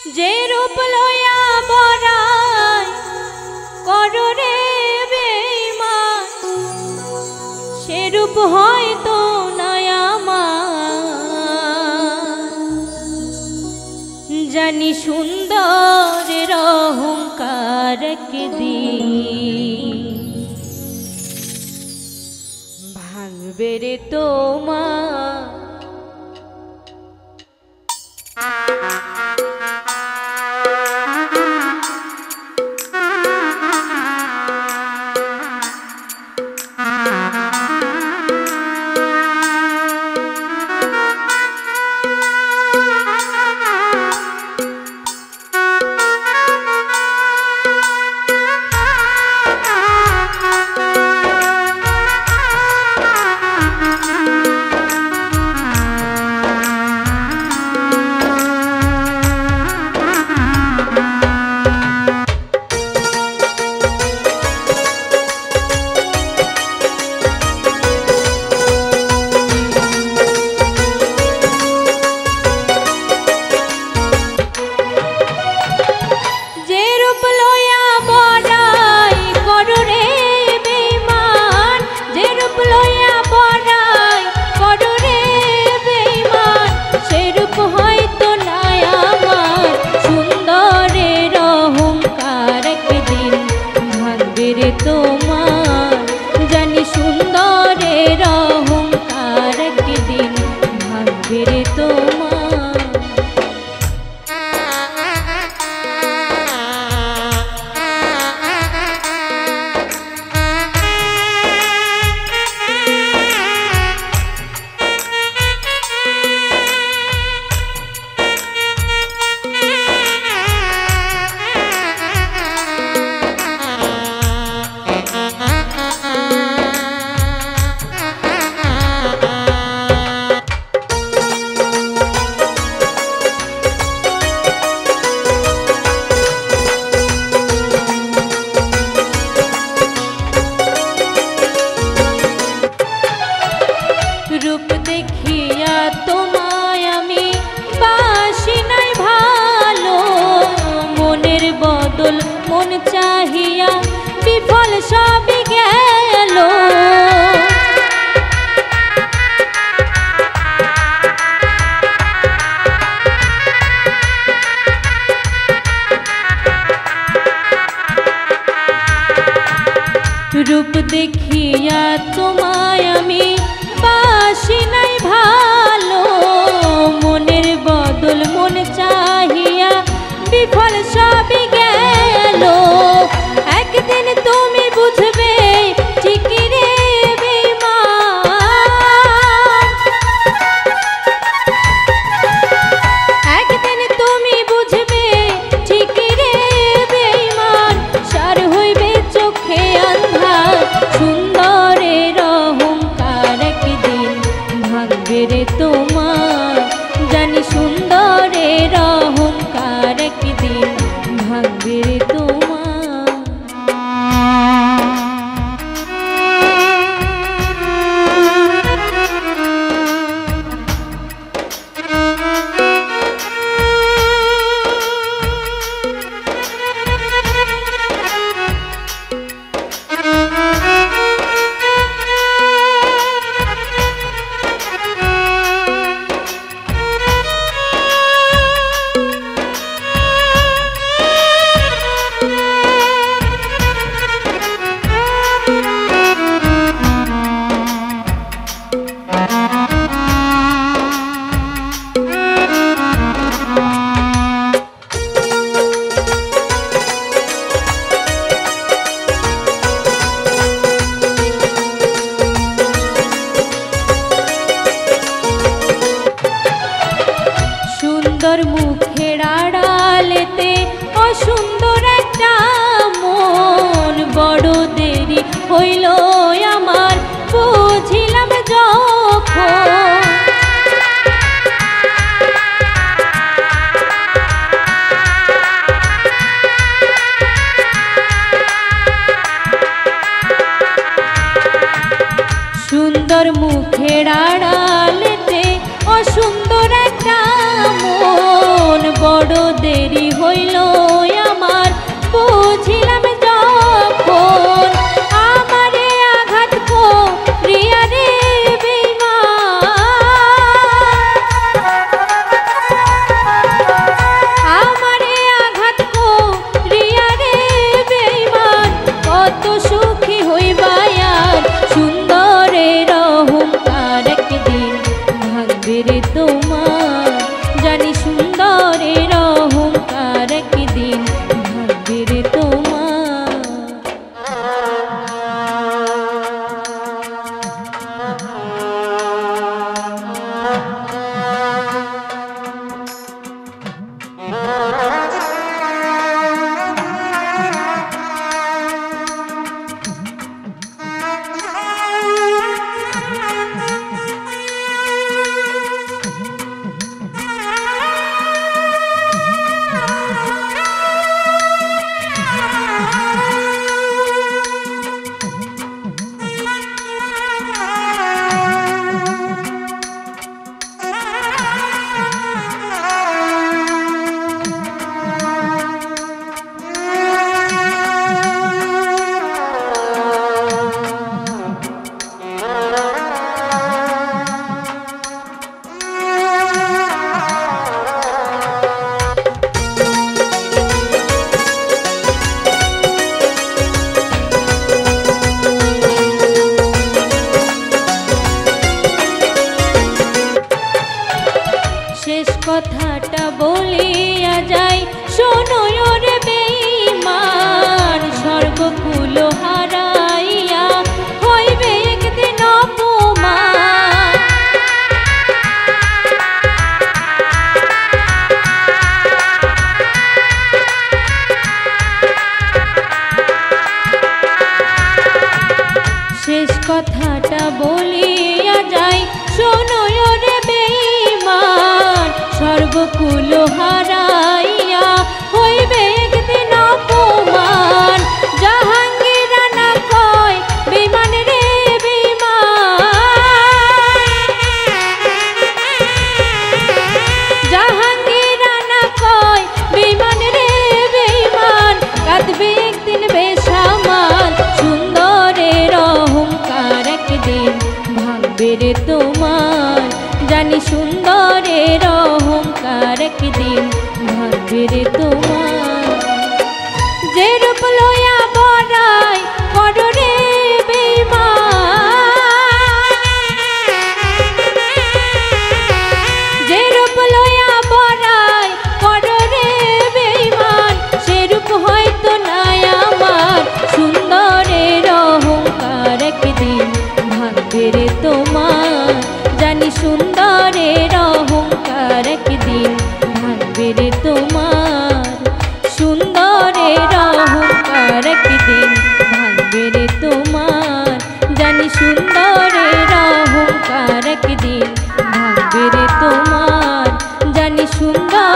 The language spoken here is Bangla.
যে রূপ লয়া বরাই করো রে বেঈমান, সে রূপ হয়তো নাই আমার। জানি সুন্দরের অহংকার একদিন ভাঙবে রে তোমার। রূপ দেখিয়া তোমায় আমি বাসি নাই ভালো, মনের বদল মন চাহিয়া বিফল সবই গেল। রূপ দেখিয়া তোমায় আমি বাসি নাই ভালো, মনের বদল মন চাহিয়া বিফল সবই গেল। একদিন তুমি বুঝবে ঠিকই রে বেঈমান, একদিন তুমি বুঝবে ঠিকই রে বেঈমান। সার হইবে চোখে আন্ধার, সুন্দরের অহংকার একদিন ভাঙবে রে তোমার। জানি সুন্দরের অহংকার একদিন ভাঙবে রে তোমার। সুন্দর মুখের আড়ালেতে অসুন্দর একটা মন, বড় দেরি হইল আমার বুঝিলাম যখন। সুন্দর মুখের আড়ালেতে অসুন্দর একটা মন, বড় দেরি জানি সুন্দরের অহংকার একদিন ভাঙবে রে তোমার। যে রূপ লয়া বড়াই করো রে বেঈমান, যে রূপ লয়া বড়াই করো রে বেঈমান, সে রূপ হয়তো নাই আমার। সুন্দরের অহংকার একদিন ভাঙবে রে তোমার। জানি সুন্দরের অহংকার একদিন ভাঙবে রে তোমার। সুন্দরের অহংকার একদিন ভাঙবে রে তোমার। জানি সুন্দরের অহংকার একদিন ভাঙবে রে তোমার। জানি সুন্দর